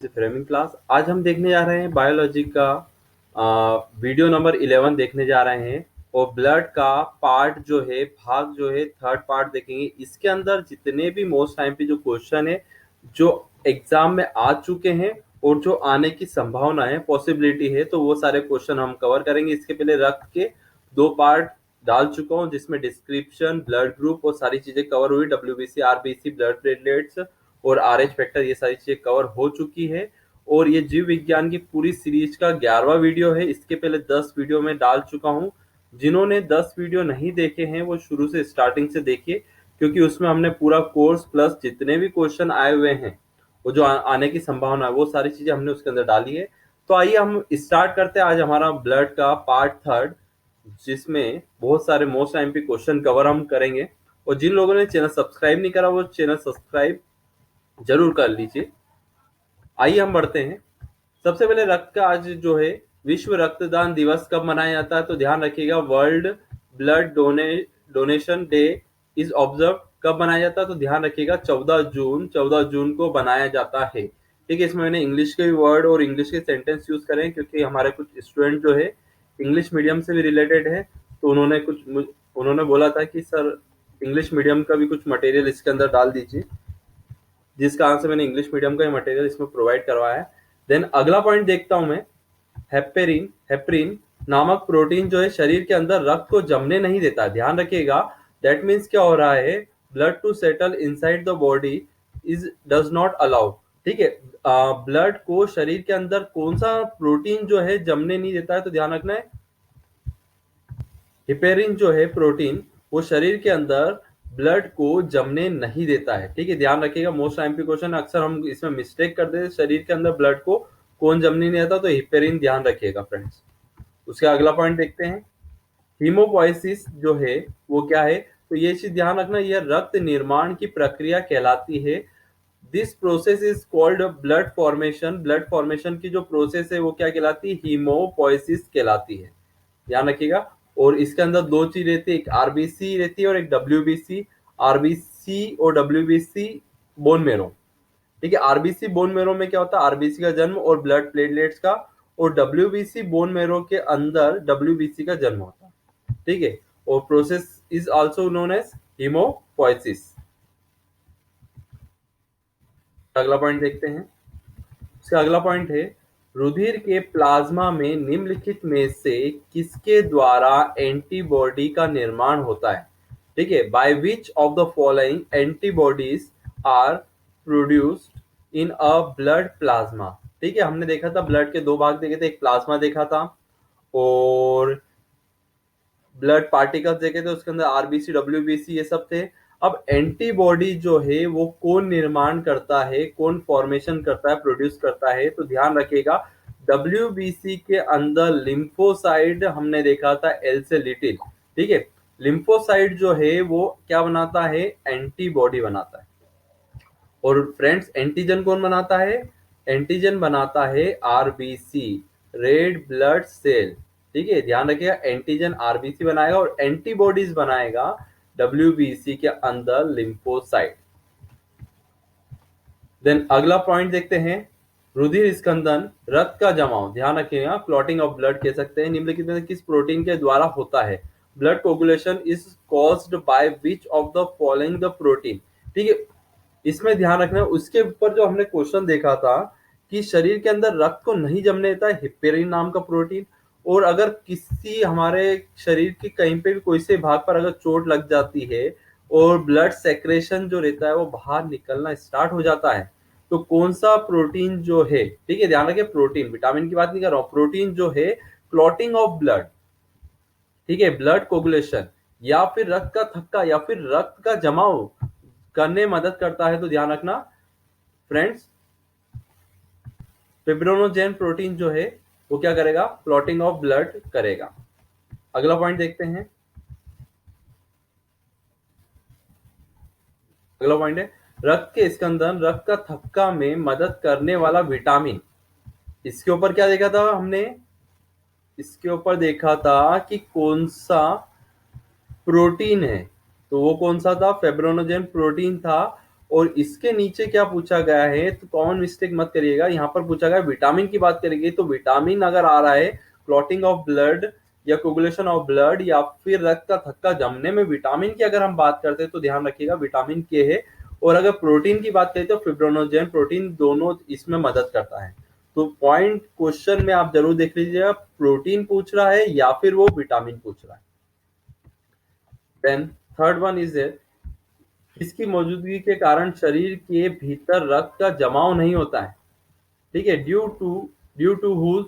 Framing class. आज हम देखने जा रहे हैं बायोलॉजी का वीडियो नंबर 11 देखने जा रहे हैं और ब्लड का पार्ट जो है भाग जो है थर्ड पार्ट देखेंगे। इसके अंदर जितने भी मोस्ट टाइम पे जो क्वेश्चन है जो एग्जाम में आ चुके हैं और जो आने की संभावना है पॉसिबिलिटी है तो वो सारे क्वेश्चन हम कवर करेंगे। इसके पहले रक्त के दो पार्ट डाल चुका हूँ जिसमें डिस्क्रिप्शन, ब्लड ग्रुप और सारी चीजें कवर हुई। WBC, RBC, ब्लड प्लेटलेट्स और RH फैक्टर, ये सारी चीजें कवर हो चुकी है। और ये जीव विज्ञान की पूरी सीरीज का 11वां वीडियो है। इसके पहले 10 वीडियो में डाल चुका हूँ। जिन्होंने 10 वीडियो नहीं देखे हैं वो शुरू से स्टार्टिंग से देखिए, क्योंकि उसमें हमने पूरा कोर्स प्लस जितने भी क्वेश्चन आए हुए हैं वो जो आने की संभावना है वो सारी चीजें हमने उसके अंदर डाली है। तो आइए हम स्टार्ट करते हैं आज हमारा ब्लड का पार्ट थर्ड, जिसमें बहुत सारे मोस्ट एमपी क्वेश्चन कवर हम करेंगे। और जिन लोगों ने चैनल सब्सक्राइब नहीं करा वो चैनल सब्सक्राइब जरूर कर लीजिए। आइए हम बढ़ते हैं। सबसे पहले रक्त का आज जो है विश्व रक्तदान दिवस कब मनाया जाता है, तो ध्यान रखिएगा world blood donation day is observe कब मनाया जाता है, तो ध्यान रखिएगा 14 जून को बनाया जाता है। ठीक है, इसमें मैंने इंग्लिश के वर्ड और इंग्लिश के सेंटेंस यूज करें क्योंकि हमारे कुछ स्टूडेंट जो है इंग्लिश मीडियम से भी रिलेटेड है, तो उन्होंने बोला था कि सर इंग्लिश मीडियम का भी कुछ मटेरियल इसके अंदर डाल दीजिए, जिस कारण से मैंने इंग्लिश मीडियम का मटेरियल इसमें प्रोवाइड करवाया है। देन अगला पॉइंट देखता हूं मैं। हेपरिन नामक प्रोटीन जो है शरीर के अंदर रक्त को जमने नहीं देता। ध्यान रखिएगा, दैट मीन्स क्या हो रहा है, blood to settle inside the body is does not allow. ठीक है, ब्लड को शरीर के अंदर कौन सा प्रोटीन जो है जमने नहीं देता है, तो ध्यान रखना है हिपेरिन जो है प्रोटीन वो शरीर के अंदर ब्लड को जमने नहीं देता है। ठीक है, ध्यान रखिएगा, मोस्ट एमपी क्वेश्चन अक्सर हम इसमें मिस्टेक कर देते हैं, शरीर के अंदर ब्लड को कौन जमने नहीं देता, तो हिपेरिन ध्यान रखिएगा फ्रेंड्स। उसके अगला पॉइंट देखते हैं। हीमोपोइसिस जो है वो क्या है, तो ये चीज ध्यान रखना, यह रक्त निर्माण की प्रक्रिया कहलाती है। This process is called blood formation. Blood formation की जो प्रोसेस है वो क्या कहलाती है, हीमोपोइसिस कहलाती है। ध्यान रखिएगा। और इसके अंदर दो चीज रहती है, एक आरबीसी रहती है और एक डब्ल्यूबीसी। आरबीसी और डब्ल्यूबीसी बोन मेरो। ठीक है, आरबीसी बोन मेरो में क्या होता है, आरबीसी का जन्म और ब्लड प्लेटलेट्स का, और डब्ल्यूबीसी बोन मेरो के अंदर डब्ल्यूबीसी का जन्म होता है। ठीक है, और process is also known as hemopoiesis. अगला पॉइंट देखते हैं। उसका अगला पॉइंट है, रुधिर के प्लाज्मा में निम्नलिखित में से किसके द्वारा एंटीबॉडी का निर्माण होता है। ठीक है, by which of the following antibodies are produced in a blood plasma. ठीक है, हमने देखा था ब्लड के दो भाग देखे थे, एक प्लाज्मा देखा था और ब्लड पार्टिकल्स देखे थे, उसके अंदर आरबीसी, डब्ल्यूबीसी ये सब थे। अब एंटीबॉडी जो है वो कौन निर्माण करता है, कौन फॉर्मेशन करता है, प्रोड्यूस करता है, तो ध्यान रखिएगा डब्ल्यूबीसी के अंदर लिम्फोसाइड हमने देखा था, एल से लिटिल। ठीक है, लिम्फोसाइड जो है वो क्या बनाता है, एंटीबॉडी बनाता है। और फ्रेंड्स एंटीजन कौन बनाता है, एंटीजन बनाता है आरबीसी, रेड ब्लड सेल। ठीक है, ध्यान रखिएगा, एंटीजन आरबीसी बनाएगा और एंटीबॉडीज बनाएगा डब्ल्यूबीसी के अंदर लिम्फोसाइट। देन अगला पॉइंट देखते हैं, रुधिर स्कंदन, रक्त का जमाव। ध्यान रखिएगा, क्लॉटिंग ऑफ ब्लड कह सकते हैं, निम्नलिखित में किस प्रोटीन के द्वारा होता है। Blood coagulation is caused by which of the following the protein. ठीक है, इसमें ध्यान रखना, उसके ऊपर जो हमने क्वेश्चन देखा था कि शरीर के अंदर रक्त को नहीं जमने देता है हिपेरिन नाम का प्रोटीन, और अगर किसी हमारे शरीर के कहीं पे भी कोई से भाग पर अगर चोट लग जाती है और ब्लड सेक्रेशन जो रहता है वो बाहर निकलना स्टार्ट हो जाता है, तो कौन सा प्रोटीन जो है, ठीक है ध्यान रखिए, प्रोटीन, विटामिन की बात नहीं कर रहा हूं, प्रोटीन जो है क्लॉटिंग ऑफ ब्लड, ठीक है, ब्लड कोगुलेशन या फिर रक्त का थक्का या फिर रक्त का जमाव करने में मदद करता है, तो ध्यान रखना फ्रेंड्स फिब्रोनोजेन प्रोटीन जो है वो क्या करेगा, क्लॉटिंग ऑफ ब्लड करेगा। अगला पॉइंट देखते हैं। अगला पॉइंट है, रक्त के स्कंदन, रक्त का थक्का में मदद करने वाला विटामिन। इसके ऊपर क्या देखा था हमने, इसके ऊपर देखा था कि कौन सा प्रोटीन है, तो वो कौन सा था, फेब्रोनोजेन प्रोटीन था। और इसके नीचे क्या पूछा गया है, तो कॉमन मिस्टेक मत करिएगा, यहाँ पर पूछा गया विटामिन की बात करेंगे तो विटामिन अगर आ रहा है क्लॉटिंग ऑफ ब्लड या कोगुलेशन ऑफ ब्लड या फिर रक्त का थक्का जमने में विटामिन की अगर हम बात करते हैं तो ध्यान रखिएगा विटामिन के है। और अगर प्रोटीन की बात करें तो फिब्रोनोजेन प्रोटीन दोनों इसमें मदद करता है। तो पॉइंट क्वेश्चन में आप जरूर देख लीजिएगा, प्रोटीन पूछ रहा है या फिर वो विटामिन पूछ रहा है। देन थर्ड वन इज इसकी मौजूदगी के कारण शरीर के भीतर रक्त का जमाव नहीं होता है, ठीक है, due to whose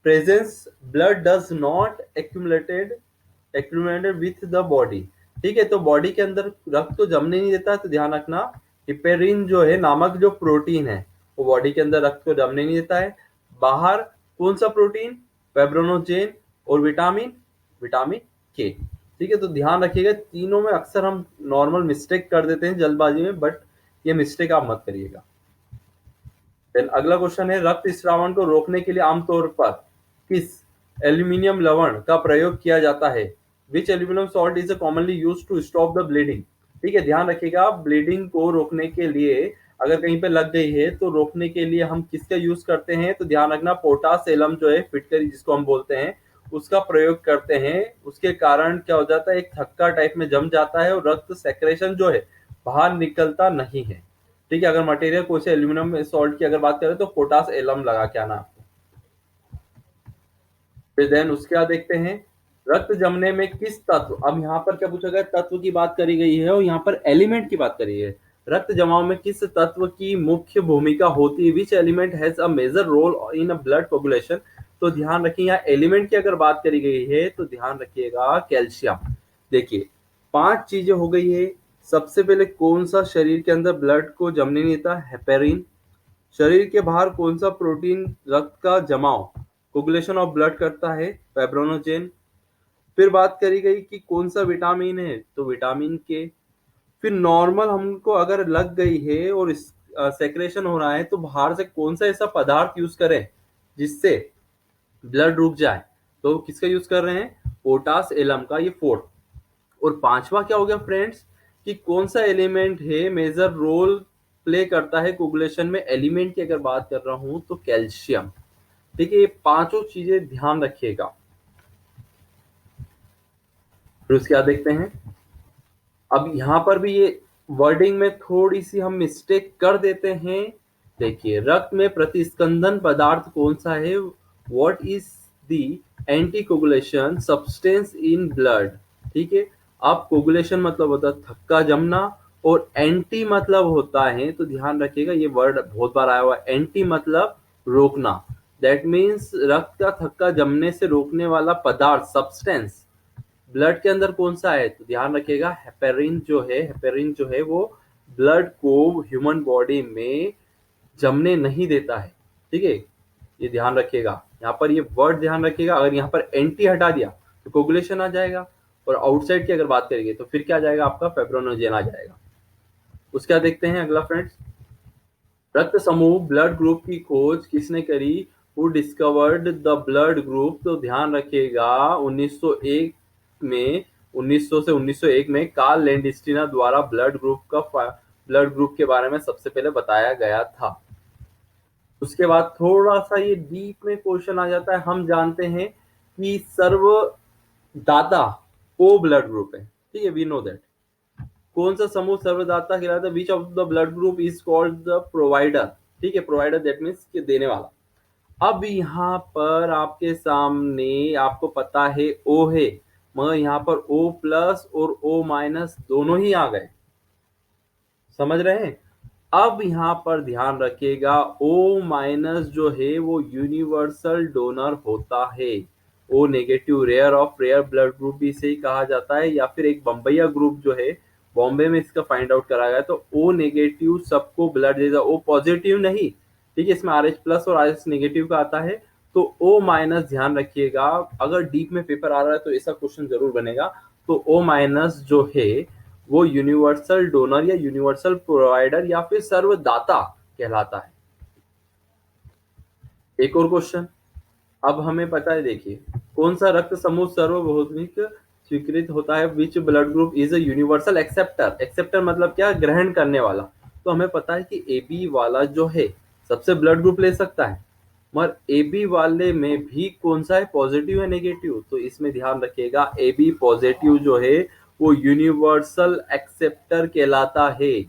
presence blood does not accumulated with the body. ठीक है, तो बॉडी के अंदर रक्त तो जमने नहीं देता है, तो ध्यान रखना हिपेरिन जो है नामक जो प्रोटीन है वो बॉडी के अंदर रक्त को जमने नहीं देता है। बाहर कौन सा प्रोटीन, फेब्रोनोजेन और विटामिन विटामिन के। ठीक है, तो ध्यान रखिएगा तीनों में अक्सर हम नॉर्मल मिस्टेक कर देते हैं जल्दबाजी में, बट ये मिस्टेक आप मत करिएगा। देन अगला क्वेश्चन है रक्त स्रावण को रोकने के लिए आमतौर पर किस एल्यूमिनियम लवण का प्रयोग किया जाता है। Which aluminium salt is commonly used to stop the bleeding. ठीक है, ध्यान रखिएगा ब्लीडिंग को रोकने के लिए अगर कहीं पे लग गई है तो रोकने के लिए हम किसका यूज करते हैं, तो ध्यान रखना पोटास एलम जो है फिटकरी जिसको हम बोलते हैं उसका प्रयोग करते हैं। उसके कारण क्या हो जाता है, एक थक्का टाइप में जम जाता है और रक्त सेक्रेशन जो है बाहर निकलता नहीं है। ठीक है, अगर मटेरियल कोई से एल्यूमिनियम सॉल्ट की अगर बात करें तो पोटास एलम लगा के आना आपको। फिर देन उसके बाद देखते हैं रक्त जमने में किस तत्व, अब यहाँ पर क्या पूछा गया, तत्व की बात करी गई है और यहाँ पर एलिमेंट की बात करी है। रक्त जमाव में किस तत्व की मुख्य भूमिका होती है, which element has a major role in a blood coagulation. तो ध्यान रखिए यहाँ एलिमेंट की अगर बात करी गई है तो ध्यान रखिएगा कैल्शियम। देखिए 5 चीजें हो गई है। सबसे पहले कौन सा शरीर के अंदर ब्लड को जमने नहीं देता, हेपेरिन। शरीर के बाहर कौन सा प्रोटीन रक्त का जमाव कोगुलेशन ऑफ ब्लड करता है, फेब्रोनोजेन। फिर बात करी गई कि कौन सा विटामिन है, तो विटामिन के। फिर नॉर्मल हमको अगर लग गई है और सेक्रेशन हो रहा है तो बाहर से कौन सा ऐसा पदार्थ यूज करें जिससे ब्लड रुक जाए, तो किसका यूज कर रहे हैं, पोटास एलम का, ये फोर्थ। और पांचवा क्या हो गया फ्रेंड्स, कि कौन सा एलिमेंट है मेजर रोल प्ले करता है कोगुलेशन में। एलिमेंट की अगर बात कर रहा हूं तो कैल्शियम। ठीक है, ये पांचों चीजें ध्यान रखिएगा। फिर उसके बाद देखते हैं, अब यहाँ पर भी ये वर्डिंग में थोड़ी सी हम मिस्टेक कर देते हैं। देखिए रक्त में प्रतिस्कंदन पदार्थ कौन सा है, what is the anti coagulation substance in blood. ठीक है, अब कोगुलेशन मतलब होता है थक्का जमना और एंटी मतलब होता है, तो ध्यान रखिएगा ये वर्ड बहुत बार आया हुआ है, एंटी मतलब रोकना। दैट मीन्स रक्त का थक्का जमने से रोकने वाला पदार्थ सब्सटेंस ब्लड के अंदर कौन सा है, तो ध्यान रखिएगा हेपेरिन जो है वो ब्लड को ह्यूमन बॉडी में जमने नहीं देता है। ठीक है, ये ध्यान रखिएगा, यहाँ पर ये वर्ड ध्यान रखिएगा। अगर यहाँ पर एंटी हटा दिया तो कोगुलेशन आ जाएगा, और आउटसाइड की अगर बात करेंगे तो फिर क्या आ जाएगा, आपका फेब्रोनोजेन आ जाएगा। उसके बाद देखते हैं अगला फ्रेंड्स, रक्त समूह ब्लड ग्रुप की खोज किसने करी, who discovered the blood group. तो ध्यान रखिएगा 1901 में 1900 से 1901 में कार्ल लैंडस्टीनर द्वारा ब्लड ग्रुप के बारे में सबसे पहले बताया गया था। उसके बाद थोड़ा सा ये डीप में क्वेश्चन आ जाता है। हम जानते हैं कि सर्वदाता ओ ब्लड ग्रुप है, ठीक है, वी नो दैट। कौन सा समूह सर्वदाता कहलाता है, विच of the blood group is called the provider. ठीक है, प्रोवाइडर दैट मीन्स कि देने वाला। अब यहाँ पर आपके सामने आपको पता है ओ है, मगर यहाँ पर O प्लस और O माइनस दोनों ही आ गए, समझ रहे हैं। अब यहाँ पर ध्यान रखिएगा O माइनस जो है वो यूनिवर्सल डोनर होता है। O negative rare of rare blood group भी इसे ही कहा जाता है, या फिर एक बम्बैया ग्रुप जो है बॉम्बे में इसका फाइंड आउट करा गया। तो O नेगेटिव सबको ब्लड देगा, O पॉजिटिव नहीं। ठीक है, इसमें RH प्लस और RH नेगेटिव का आता है। तो O माइनस ध्यान रखिएगा, अगर डीप में पेपर आ रहा है तो ऐसा क्वेश्चन जरूर बनेगा। तो O माइनस जो है वो यूनिवर्सल डोनर या यूनिवर्सल प्रोवाइडर या फिर सर्वदाता कहलाता है। एक और क्वेश्चन, अब हमें पता है, देखिए कौन सा रक्त समूह सार्वभौमिक स्वीकृत होता है, which blood group is a universal acceptor. Acceptor मतलब क्या, ग्रहण करने वाला। तो हमें पता है कि ए बी वाला जो है सबसे ब्लड ग्रुप ले सकता है, मगर ए बी वाले में भी कौन सा है, पॉजिटिव है नेगेटिव। तो इसमें ध्यान रखिएगा, ए बी पॉजिटिव जो है वो यूनिवर्सल एक्सेप्टर कहलाता है।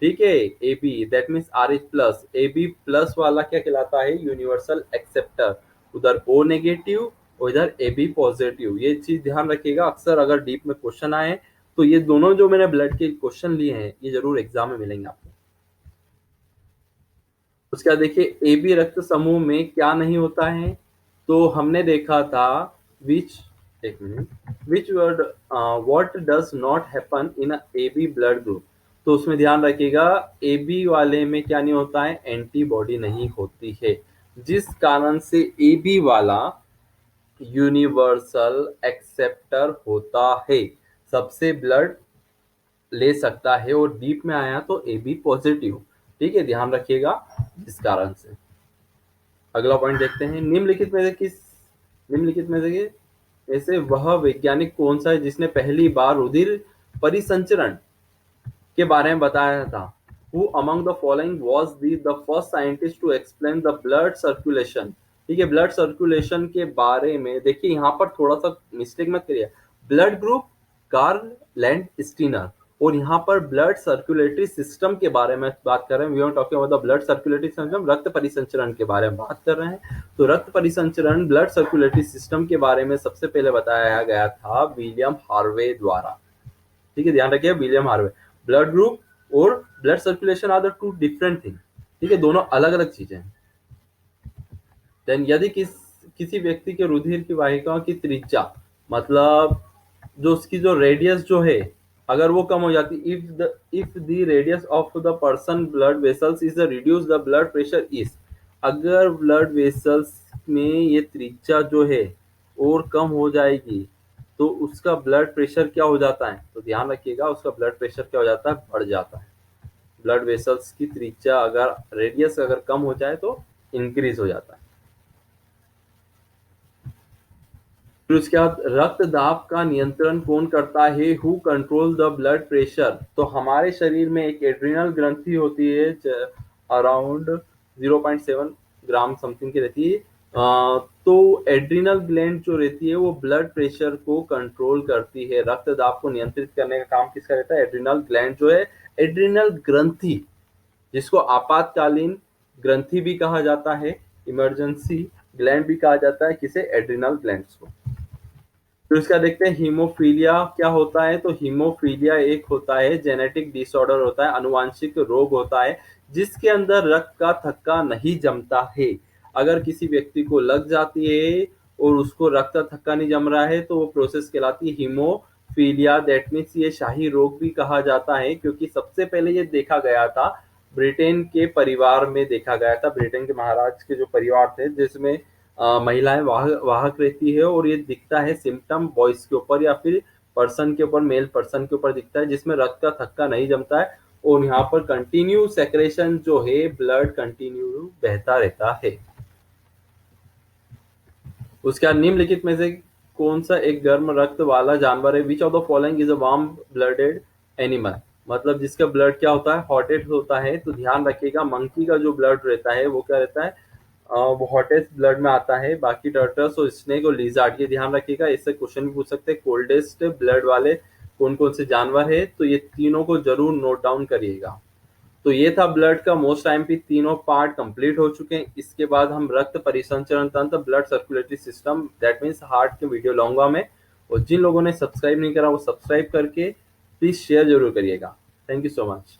ठीक है, A B that means R H plus, A B plus वाला क्या कहलाता है, यूनिवर्सल एक्सेप्टर। उधर ओ नेगेटिव और इधर ए बी पॉजिटिव, ये चीज ध्यान रखिएगा। अक्सर अगर डीप में क्वेश्चन आए तो ये दोनों जो मैंने ब्लड के क्वेश्चन लिए हैं ये जरूर एग्जाम में मिलेंगे आपको। उसके बाद देखिए, ए बी रक्त समूह में क्या नहीं होता है, तो हमने देखा था विच, एक minute, which word what does not happen in A B blood group. तो उसमें ध्यान रखिएगा, ए बी वाले में क्या नहीं होता है, एंटीबॉडी नहीं होती है, जिस कारण से ए बी वाला यूनिवर्सल एक्सेप्टर होता है, सबसे ब्लड ले सकता है। और डीप में आया तो ए बी पॉजिटिव। ठीक है, ध्यान रखिएगा इस कारण से। अगला पॉइंट देखते हैं, निम्नलिखित में से ऐसे वह वैज्ञानिक कौन सा है जिसने पहली बार रुधिर परिसंचरण के बारे में बताया था। Who among the following was the first scientist to explain the blood circulation। ठीक है, ब्लड सर्कुलेशन के बारे में देखिए, यहाँ पर थोड़ा सा मिस्टेक मत करिए। Blood group Karl Landsteiner, और यहाँ पर ब्लड सर्कुलेटरी सिस्टम के बारे में बात कर रहे हैं। We are talking about the blood circulatory system, रक्त परिसंचरण के बारे में बात कर रहे हैं। तो रक्त परिसंचरण ब्लड सर्कुलेटरी सिस्टम के बारे में सबसे पहले बताया गया था विलियम हार्वे द्वारा। ठीक है, ध्यान रखिए, विलियम हार्वे। ब्लड ग्रुप और blood circulation are the two different thing. ठीक है, दोनों अलग अलग चीजें हैं। देन यदि किसी व्यक्ति के रुधिर की वाहिकाओं की त्रिज्या, मतलब जो उसकी जो रेडियस जो है, अगर वो कम हो जाती, if the radius of the person blood vessels is reduce the blood pressure is. अगर ब्लड वेसल्स में ये त्रिज्या जो है और कम हो जाएगी तो उसका ब्लड प्रेशर क्या हो जाता है, तो ध्यान रखिएगा, उसका ब्लड प्रेशर क्या हो जाता है, बढ़ जाता है। ब्लड वेसल्स की त्रिज्या अगर रेडियस अगर कम हो जाए तो इंक्रीज हो जाता है। फिर उसके बाद रक्त दाब का नियंत्रण कौन करता है, who control the blood pressure. तो हमारे शरीर में एक एड्रिनल ग्रंथि होती है, अराउंड 0.7 ग्राम समथिंग की रहती है। तो एड्रिनल ग्लैंड जो रहती है वो ब्लड प्रेशर को कंट्रोल करती है। रक्त दाब को नियंत्रित करने का काम किसका रहता है, एड्रिनल ग्लैंड जो है, एड्रिनल ग्रंथि, जिसको आपातकालीन ग्रंथि भी कहा जाता है, इमरजेंसी ग्लैंड भी कहा जाता है, किसे, एड्रिनल ग्लैंड्स को। फिर उसका देखते हैं हीमोफीलिया क्या होता है। तो हीमोफीलिया एक होता है जेनेटिक डिसऑर्डर होता है, अनुवांशिक रोग होता है, जिसके अंदर रक्त का थक्का नहीं जमता है। अगर किसी व्यक्ति को लग जाती है और उसको रक्त का थक्का नहीं जम रहा है तो वो प्रोसेस कहलाती है हीमोफीलिया। दैट मीन्स ये शाही रोग भी कहा जाता है, क्योंकि सबसे पहले ये देखा गया था ब्रिटेन के परिवार में देखा गया था। ब्रिटेन के महाराज के जो परिवार थे जिसमें महिलाएं वाहक रहती है, और ये दिखता है सिम्टम बॉयज के ऊपर या फिर पर्सन के ऊपर, मेल पर्सन के ऊपर दिखता है, जिसमें रक्त का थक्का नहीं जमता है और यहाँ पर कंटिन्यू सेक्रेशन जो है, ब्लड कंटिन्यू बहता रहता है। उसके बाद निम्नलिखित में से कौन सा एक गर्म रक्त वाला जानवर है, विच of the following is a warm blooded animal. मतलब जिसका ब्लड क्या होता है, हॉटेड होता है। तो ध्यान रखिएगा, मंकी का जो ब्लड रहता है वो क्या रहता है, वो हॉटेस्ट ब्लड में आता है। बाकी टर्टल्स और स्नेक और लिजार्ड, ये ध्यान रखिएगा, इससे क्वेश्चन भी पूछ सकते हैं, कोल्डेस्ट ब्लड वाले कौन कौन से जानवर है। तो ये तीनों को जरूर नोट डाउन करिएगा। तो ये था ब्लड का मोस्ट टाइम पे, तीनों पार्ट कंप्लीट हो चुके हैं। इसके बाद हम रक्त परिसंचरण तंत्र, blood circulatory system, that means heart के वीडियो लाऊंगा मैं। और जिन लोगों ने सब्सक्राइब नहीं करा वो सब्सक्राइब करके प्लीज शेयर जरूर करिएगा। Thank you so much.